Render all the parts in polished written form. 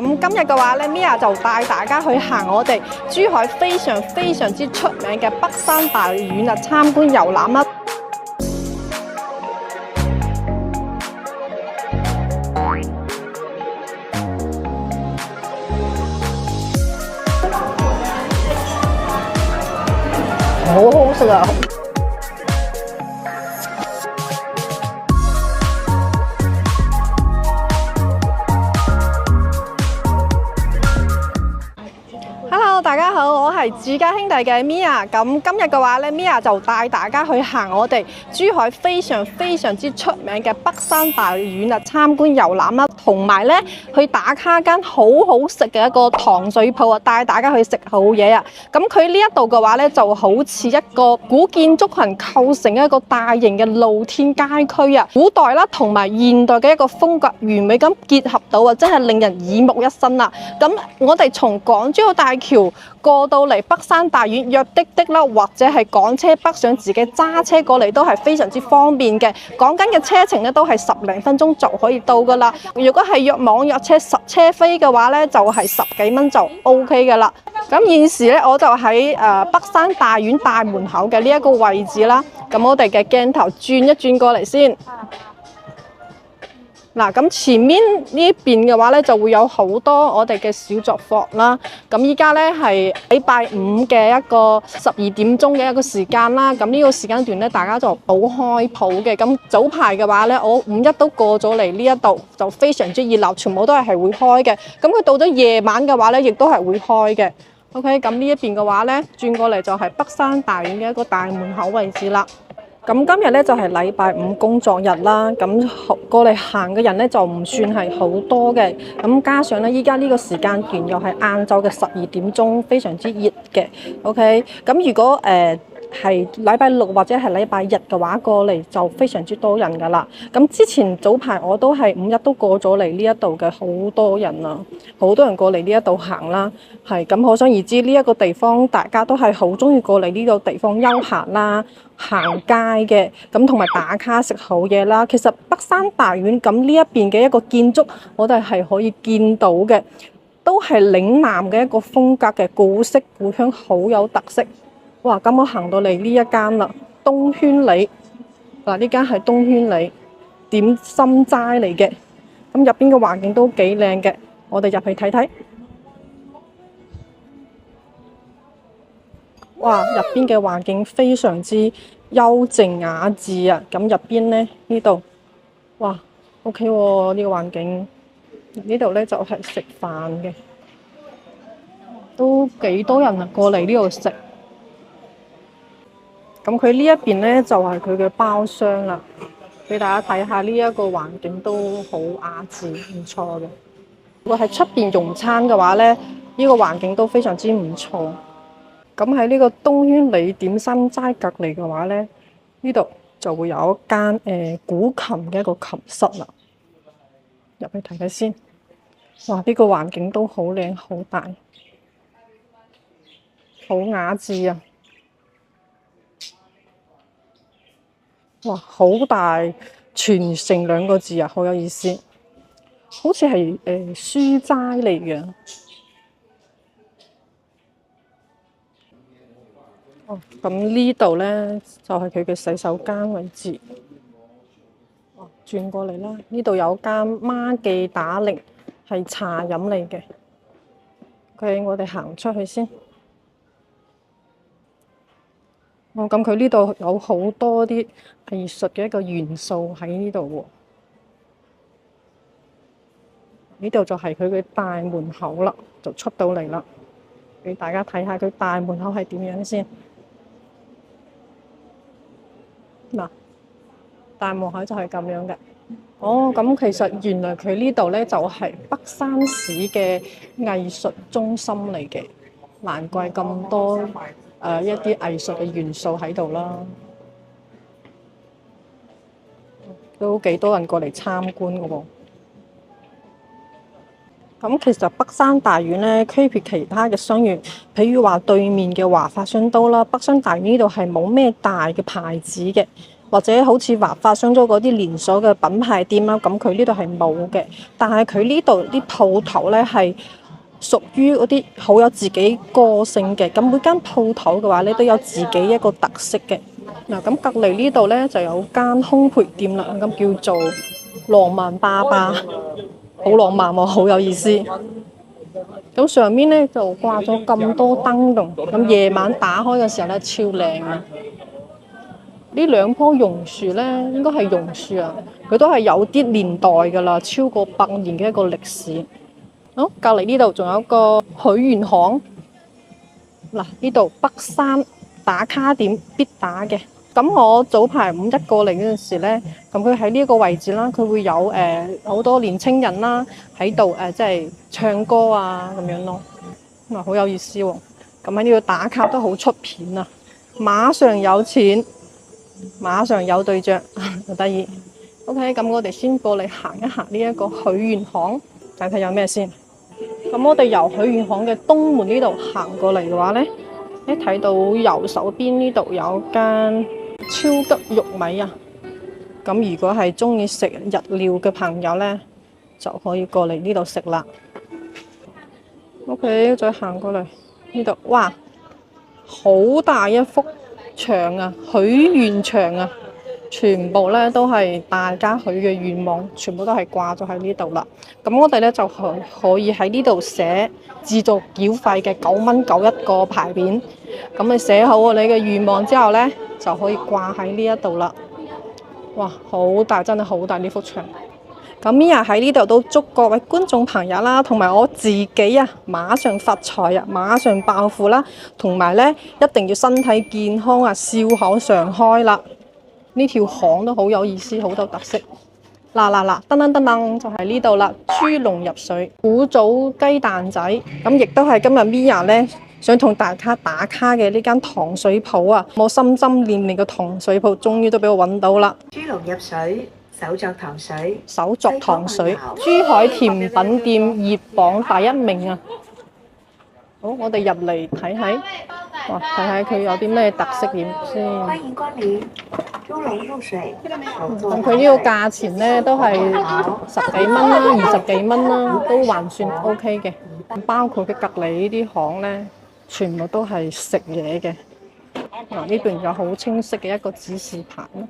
咁今日嘅話咧 ，Mia 就帶大家去行我哋珠海非常之出名嘅北山大院啊，參觀遊覽啦。好好食啊！大家好，我係自家兄弟嘅 Mia。咁今日嘅話咧 ，Mia 就帶大家去行我哋珠海非常之出名嘅北山大院啊，參觀遊覽啦，同埋咧去打卡間好好食嘅一個糖水鋪啊，帶大家去食好嘢啊。咁佢呢一度嘅話咧，就好似一個古建築群構成一個大型嘅露天街區啊，古代啦同埋現代嘅一個風格完美咁結合到啊，真係令人耳目一新啊。咁我哋從港珠澳大橋過到嚟北山大院約滴滴啦，或者係港車北上自己揸車過嚟都係非常之方便嘅。講緊嘅車程咧都係10零分鐘就可以到噶啦。如果係約網約車實車飛嘅話咧，就係10幾蚊就 OK 噶啦。咁現時咧我就喺北山大院大門口嘅呢一個位置啦。咁我哋嘅鏡頭轉一轉過嚟先。嗱，咁前面呢一邊嘅話咧，就會有好多我哋嘅小作坊啦。咁依家咧係禮拜五嘅一個12點鐘嘅一個時間啦。咁呢個時間段咧，大家就冇開鋪嘅。咁早排嘅話咧，我五一都過咗嚟呢一度，就非常之熱鬧，全部都係會開嘅。咁佢到咗夜晚嘅話咧，亦都係會開嘅。OK， 咁呢一邊嘅話咧，轉過嚟就係北山大院嘅一個大門口位置啦。咁今日咧就係禮拜五工作日啦，咁過嚟行嘅人咧就唔算係好多嘅，咁加上咧依家呢個時間段又係晏晝嘅12點鐘，非常之熱嘅。OK， 咁如果係禮拜六或者係禮拜日嘅話，過嚟就非常之多人噶啦。咁之前早排我都係五一都過咗嚟呢一度嘅，好多人啊，好多人過嚟呢一度行啦。係咁，可想而知呢一個地方大家都係好中意過嚟呢個地方休閒啦、行街嘅，咁同埋打卡食好嘢啦。其實北山大院咁呢一邊嘅一個建築，我哋係可以見到嘅，都係嶺南嘅一個風格嘅古色古香，好有特色。哇！咁我行到嚟呢一間啦，東圈里嗱，呢間係東圈里點心齋嚟嘅。咁入邊嘅環境都幾靚嘅，我哋入去睇睇。哇！入邊嘅環境非常之幽靜雅致啊！咁入邊咧呢度，哇 OK 喎，呢個環境呢度咧就係食飯嘅，都幾多人啊過嚟呢度食。咁佢呢一邊咧就係佢嘅包廂啦，俾大家睇下呢一個環境都好雅致，唔錯嘅。如果喺出邊用餐嘅話咧，呢個環境都非常之唔錯。咁喺呢個東圈里點心齋隔離嘅話咧，呢度就會有一間古琴嘅一個琴室啦。入去睇睇先。哇！呢個環境都好靚好大，好雅致啊！哇！好大，傳承2個字啊，好有意思。好似係書齋嚟嘅。哦，咁呢度咧就係佢嘅洗手間位置。哦，轉過嚟啦，呢度有間孖記打鈴，係茶飲嚟嘅。OK，我哋行出去先。哦，咁佢呢度有好多啲藝術嘅一個元素喺呢度喎。呢度就係佢嘅大門口啦，就出到嚟啦。俾大家睇下佢大門口係點樣先。嗱，大門口就係咁樣嘅。哦，咁其實原來佢呢度咧就係北山市嘅藝術中心嚟嘅，難怪咁多一啲藝術嘅元素喺度啦。都幾多人過嚟參觀嘅喎。咁其實北山大院咧區別其他嘅商園，譬如話對面嘅華發商都啦，北山大院呢度係冇咩大嘅牌子嘅。或者好似華發商租嗰啲連鎖嘅品牌店啦，咁佢呢度係冇嘅。但係佢呢度啲鋪頭咧係屬於嗰啲好有自己個性嘅。咁每間鋪頭嘅話咧都有自己一個特色嘅。嗱，咁隔離呢度咧就有間烘焙店啦，咁叫做浪漫爸爸，好浪漫喎，好有意思。咁上面咧就掛咗咁多燈籠，咁夜晚打開嘅時候咧超靚啊！呢兩棵榕樹咧應該係榕樹啊，佢都係有啲年代㗎啦，超過100年嘅一個歷史。好，隔離呢度仲有一個許願巷。嗱，呢度北山打卡點必打嘅。咁我早排5一過嚟嗰陣時咧，咁佢喺呢一個位置啦，佢會有好多年青人啦喺度即係唱歌啊咁樣咯，咁好有意思喎。咁喺呢度打卡都好出片啊，馬上有錢，馬上有對象，好得意。OK， 咁我哋先過嚟行一行呢一個許願巷，睇睇有咩先。咁我哋由許願巷嘅東門呢度行過嚟嘅話咧，一睇到右手邊呢度有間超級玉米啊！咁如果係中意食日料嘅朋友呢，就可以過嚟呢度食啦。OK， 再行過嚟呢度，哇，好大一幅牆啊，許願牆啊，全部呢都係大家許嘅願望，全部都係掛咗喺呢度啦。咁我哋呢就可以喺呢度寫自助繳費嘅9.91個牌匾。咁你寫好你嘅願望之後呢，就可以掛喺呢一度啦。哇，好大，真係好大呢幅牆。咁 Mia 喺呢度都祝各位觀眾朋友啦，同埋我自己啊，馬上發財啊，馬上暴富啦，同埋呢一定要身體健康啊，笑口常開啦。呢條巷都好有意思，好多特色。嗱，噔噔噔噔，就係呢度啦，豬籠入水，古早雞蛋仔。咁亦都係今日 Mia 呢想同大家打卡嘅呢間糖水鋪啊！我心心念念嘅糖水鋪，終於都俾我揾到啦！豬籠入水，手作糖水，手作糖水，珠海甜品店熱榜第1名啊！好，我哋入嚟睇睇，哇，睇睇佢有啲咩特色點先。歡迎光臨，豬籠入水。咁佢呢個價錢呢都係10幾蚊啦，20幾蚊啦，都還算 OK 嘅。包括佢隔離呢啲巷呢，全部都係食嘢嘅。嗱，呢邊有好清晰嘅一個指示牌咯。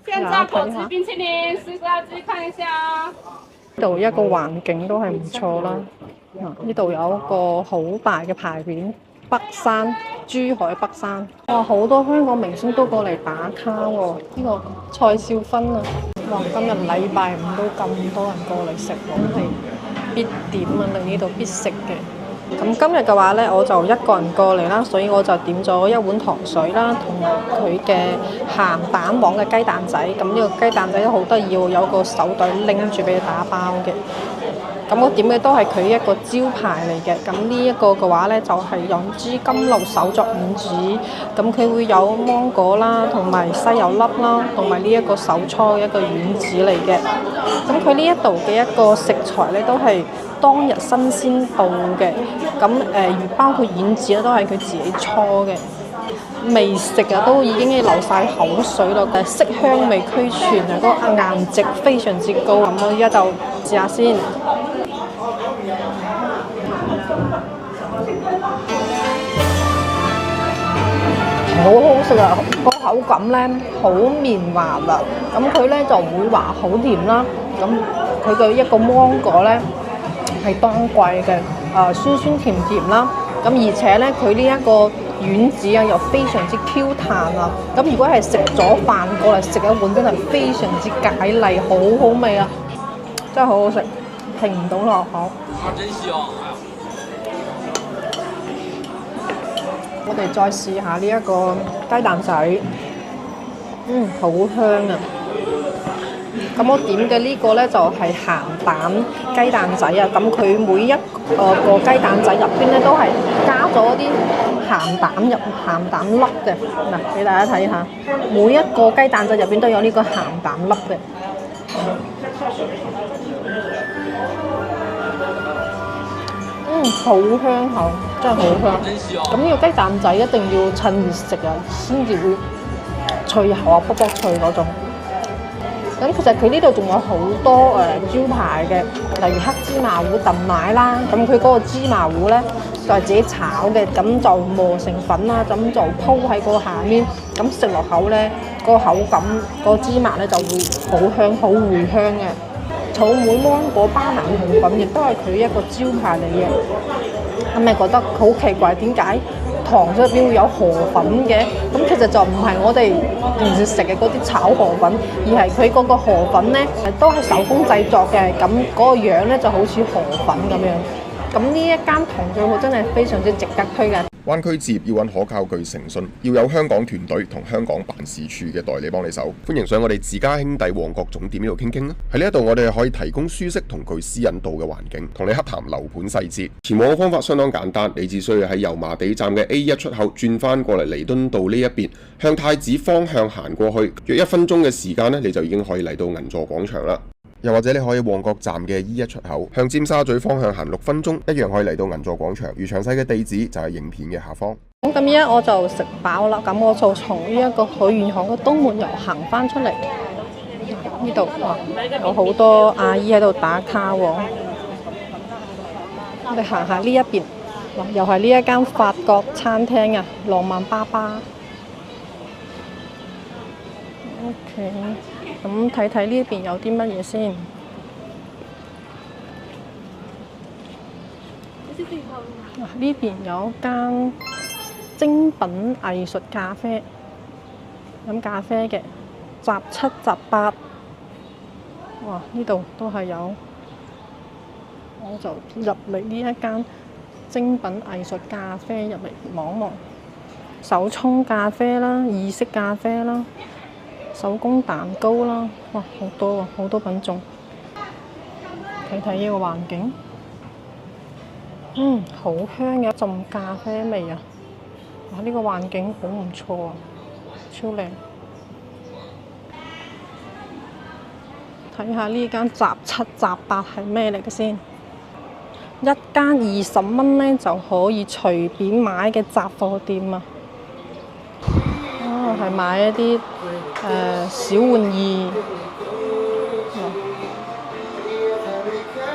現炸果汁冰淇淋，試下自己看一下。呢度一個環境都係唔錯啦。呢度有一個好大嘅牌匾，北山，珠海北山。哇，好多香港明星都過嚟打卡喎。呢個蔡少芬啊，哇，今日禮拜5都咁多人過嚟食喎，係必點啊！嚟呢度必食嘅。咁今日嘅話呢，我就一個人過嚟啦，所以我就點咗一碗糖水啦，同埋佢嘅鹹蛋黃嘅雞蛋仔。咁呢個雞蛋仔都好得意喎，有個手袋拎住俾你打包嘅。咁我點嘅都係佢一個招牌嚟嘅。咁呢一個嘅話呢，就係楊枝甘露手作丸子。咁佢會有芒果啦，同埋西柚粒啦，同埋呢一個手搓嘅一個丸子嚟嘅。咁佢呢一度嘅一個食材呢，都係當日新鮮到嘅。咁包括丸子咧，都係佢自己搓嘅。未食啊，都已經流晒口水咯！色香味俱全啊，嗰個顏值非常之高。咁我依家就試下先。好好食啊！個口感咧好綿滑啦。咁佢咧就唔會話好甜啦。咁佢嘅一個芒果咧係當季嘅，酸酸甜甜啦。咁而且咧佢呢一個丸子啊又非常之 Q 彈啊！咁如果係食咗飯過嚟食一碗，真係非常之解膩，好好味啊！真係好好食，停唔到落口。真香！我哋再試下呢一個雞蛋仔，好香啊！咁我點嘅呢個呢，就係鹹蛋雞蛋仔啊！咁佢每一個雞蛋仔入邊呢，都係加咗啲鹹蛋粒嘅。嗱，俾大家睇下，每一個雞蛋仔入邊都有呢個鹹蛋粒嘅。好香口，真係好香。咁呢個雞蛋仔一定要趁熱食啊，先至會脆口啊，卜卜脆嗰種。咁其實佢呢度仲有好多招牌嘅，例如黑芝麻糊燉奶啦。咁佢嗰個芝麻糊咧就係自己炒嘅，咁就磨成粉啦，咁就鋪喺個下面。咁食落口咧，個口感個芝麻咧就會好香好回香嘅。草莓芒果巴拿紅粉亦都係佢一個招牌嚟嘅。咁你覺得好奇怪，點解糖水入邊會有河粉嘅？咁其實就唔係我哋平時食嘅嗰啲炒河粉，而係佢嗰個河粉咧都係手工製作嘅，咁嗰個樣咧就好似河粉咁樣。咁呢一間糖水鋪真係非常之值得推介。灣區置業要揾可靠具誠信，要有香港團隊同香港辦事處嘅代理幫你手。歡迎上我哋自家兄弟旺角總店呢度傾傾啦。喺呢一度我哋可以提供舒適同具私隱度嘅環境，同你洽談樓盤細節。前往嘅方法相當簡單，你只需要喺油麻地站嘅 A1 出口轉翻過嚟彌敦道呢一邊，向太子方向行過去，約1分鐘嘅時間呢，你就已經可以嚟到銀座廣場啦。又或者你可以旺角站嘅 E1 出口向尖沙咀方向行6分鐘，一樣可以嚟到銀座廣場。而詳細嘅地址就係影片嘅下方。咁依家我就食飽啦，咁我就從呢一個海員行嘅東門又行翻出嚟。呢度有好多阿姨喺度打卡喎。我哋行下呢一邊，又係呢一間法國餐廳啊，浪漫爸爸。OK。咁睇睇呢邊有啲乜嘢先。呢邊有間精品藝術咖啡，飲咖啡嘅，雜7雜8。哇！呢度都係有，我就入嚟呢一間精品藝術咖啡入嚟望望，手沖咖啡啦，意式咖啡啦。手工蛋糕啦，哇，好多啊，好多品種。睇睇呢個環境，好香嘅一陣咖啡味啊！哇，呢個環境好唔錯啊，超靚。睇下呢間雜7雜8係咩嚟嘅先？一間20蚊咧就可以隨便買嘅雜貨店啊！係買一啲小玩意，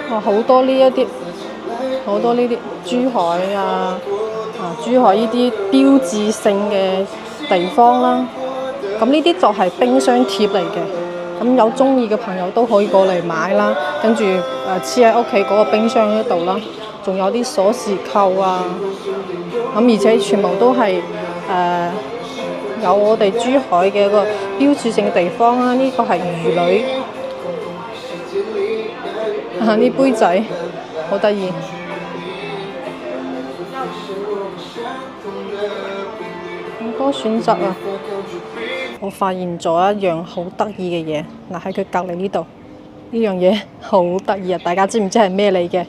哇！好多呢一啲，好多呢啲珠海啊，珠海呢啲標誌性嘅地方啦。咁呢啲就係冰箱貼嚟嘅，咁有中意嘅朋友都可以過嚟買啦，跟住黐喺屋企嗰個冰箱嗰度啦。仲有啲鎖匙扣啊，咁而且全部都係有我哋珠海嘅一個標誌性嘅地方啦，呢個係魚女，呢杯仔好得意，好多選擇啊！我發現咗一樣好得意嘅嘢，嗱喺佢隔離呢度，呢樣嘢好得意啊！大家知唔知係咩嚟嘅？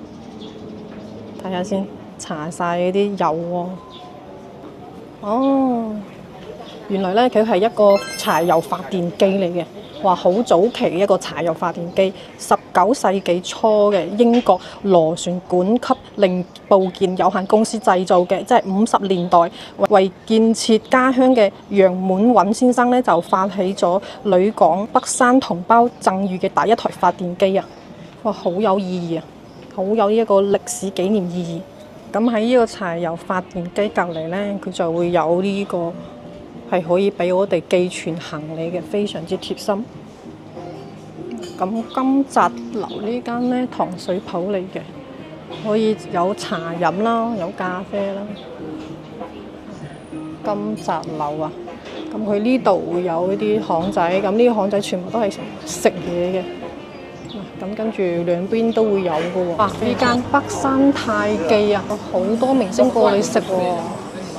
睇下先，搽晒嗰啲油喎，哦。原來咧佢係一個柴油發電機嚟嘅，話好早期嘅一個柴油發電機，19世紀初嘅英國螺旋管級零部件有限公司製造嘅，即係50年代為建設家鄉嘅楊滿允先生咧就發起咗旅港北山同胞贈予嘅第一台發電機啊！哇，好有意義啊，好有呢一個歷史紀念意義。咁喺呢個柴油發電機隔離咧，佢就會有呢個。係可以俾我哋寄存行李嘅，非常之貼心。咁金澤樓呢間咧糖水鋪嚟嘅，可以有茶飲啦，有咖啡啦。金澤樓啊，咁佢呢度會有一啲巷仔，咁呢啲巷仔全部都係食嘢嘅。咁跟住兩邊都會有嘅喎。呢間北山泰記啊，好多明星過嚟食喎。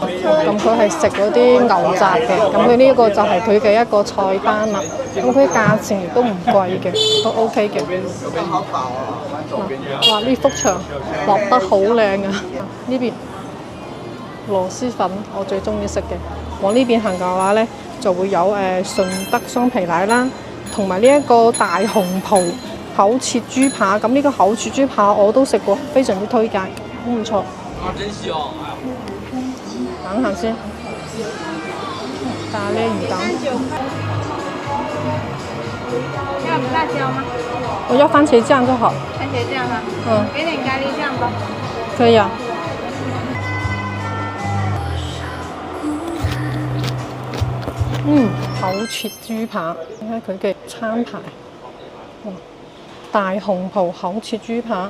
咁佢係食嗰啲牛雜嘅，咁佢呢一個就係佢嘅一個菜單啦。咁佢價錢亦都唔貴嘅，都 OK 嘅。哇！呢幅牆畫得好靚啊！呢邊螺絲粉我最中意食嘅。往呢邊行嘅話咧，就會有順德雙皮奶啦，同埋呢一個大紅袍口切豬扒。咁呢個口切豬扒我都食過，非常之推介，好唔錯。真香！等下先，咖喱魚蛋。要辣椒吗？我要番茄醬就好。番茄醬哈。嗯，給點咖喱醬吧。可以啊。厚切豬扒，睇下佢嘅餐牌。哇，大紅袍厚切豬扒，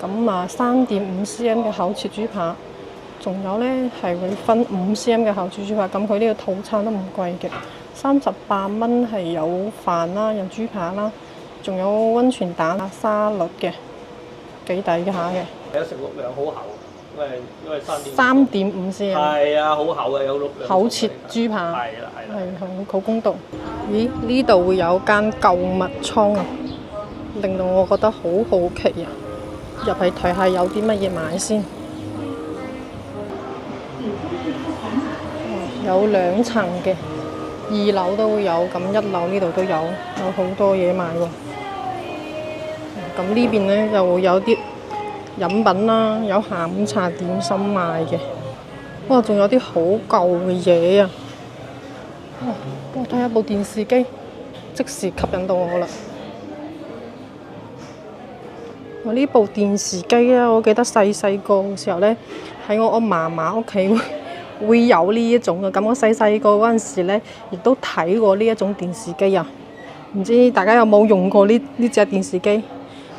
咁啊3.5cm 嘅厚切豬扒，仲有呢係會分5cm 嘅厚切豬扒。咁佢呢個套餐都唔貴嘅，38蚊係有飯啦，有豬扒啦，仲有溫泉蛋啊、沙律嘅，幾抵嘅下嘅。係啊，食6兩好厚，因為3.5cm。係啊，好厚嘅，有6兩。厚切豬扒。係啦，係好公道。咦？呢度會有間購物倉啊，令到我覺得好好奇啊！入去睇下有啲乜嘢買先。有2層嘅，2樓都會有，咁1樓呢度都有好多嘢買喎。咁呢邊呢又會有啲飲品啦，有下午茶點心賣嘅。哇！仲有啲好舊嘅嘢啊！哇！我睇下部電視機，即時吸引到我啦。我呢部電視機咧，我記得細個嘅時候咧，喺我嫲嫲屋企會有呢一種嘅。咁我細個嗰陣時咧，亦都睇過呢一種電視機啊。唔知大家有冇用過呢隻電視機？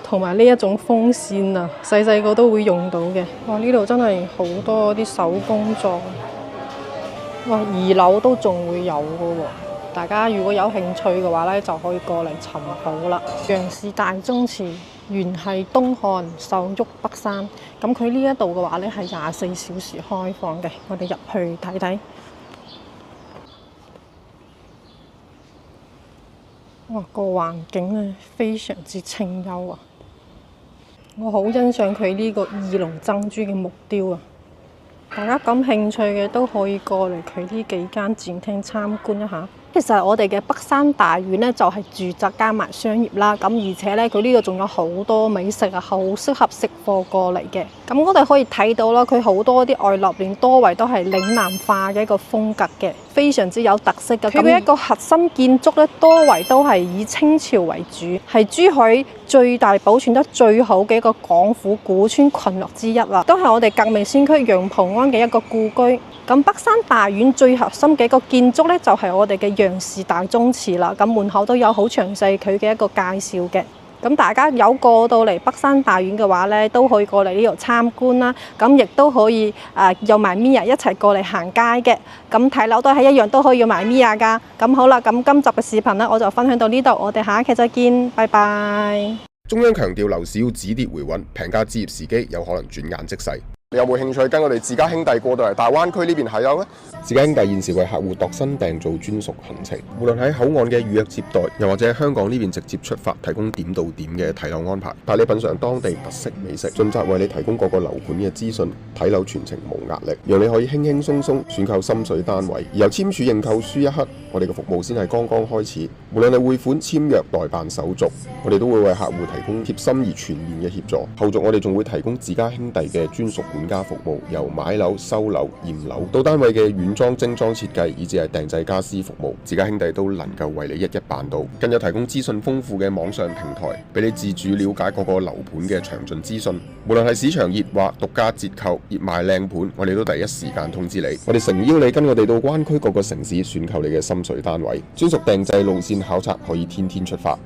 同埋呢一種風扇啊，細個都會用到嘅。哇！呢度真係好多啲手工作。哇！2樓都仲會有嘅喎，大家如果有興趣嘅話咧，就可以過嚟尋寶啦。楊氏大宗祠原係東漢受喐北山，咁佢呢一度嘅話咧係24小時開放嘅，我哋入去睇睇。哇！個環境咧非常之清幽啊！我好欣賞佢呢個義龍珍珠嘅木雕啊！大家感興趣嘅都可以過嚟佢呢幾間展廳參觀一下。其實我哋嘅北山大院呢，就係住宅加埋商業啦，咁而且呢，佢呢度仲有好多美食啊，好適合食貨過嚟嘅。咁我哋可以睇到啦，佢好多啲外立面多圍都係嶺南化嘅一個風格嘅，非常之有特色嘅。佢嘅一個核心建築呢，多圍都係以清朝為主，係珠海最大保存得最好嘅一個廣府古村群落之一啦，都係我哋革命先驅楊蒲安嘅一個故居。咁北山大院最核心嘅一個建築呢，就係我哋嘅楊氏大宗祠啦。咁門口都有好詳細佢嘅一個介紹嘅。咁大家有過到嚟北山大院嘅話呢，都可以過嚟呢度參觀啦。咁亦都可以有埋 Mia 一齊過嚟行街嘅。咁睇樓都係一樣，都可以有埋 Mia 噶。咁好啦，咁今集嘅視頻呢，我就分享到呢度，我哋下一期再見，拜拜。中央強調樓市要止跌回穩，平價置業時機有可能轉眼即逝。你有冇興趣跟我哋自家兄弟過到嚟大灣區呢邊睇樓呢？自家兄弟現時為客戶度身訂造專屬行程，無論喺口岸嘅預約接待，又或者喺香港呢邊直接出發，提供點到點嘅睇樓安排，帶你品嚐當地特色美食，盡責為你提供各個樓盤嘅資訊，睇樓全程無壓力，讓你可以輕輕鬆鬆選購心水單位。而由簽署認購書一刻，我哋嘅服務先係剛剛開始。無論係匯款、簽約、代辦手續，我哋都會為客戶提供貼心而全面嘅協助。後續我哋仲會提供自家兄弟嘅專屬管家服務，由買樓、收樓、驗樓到單位嘅軟裝、精裝設計，以至係訂製家私服務，自家兄弟都能夠為你一一辦到。更有提供資訊豐富嘅網上平台，俾你自主了解各個樓盤嘅詳盡資訊。無論係市場熱或獨家折扣、熱賣靚盤，我哋都第一時間通知你。我哋誠邀你跟我哋到灣區各個城市選購你嘅心水單位，專屬訂製路線考察可以天天出發。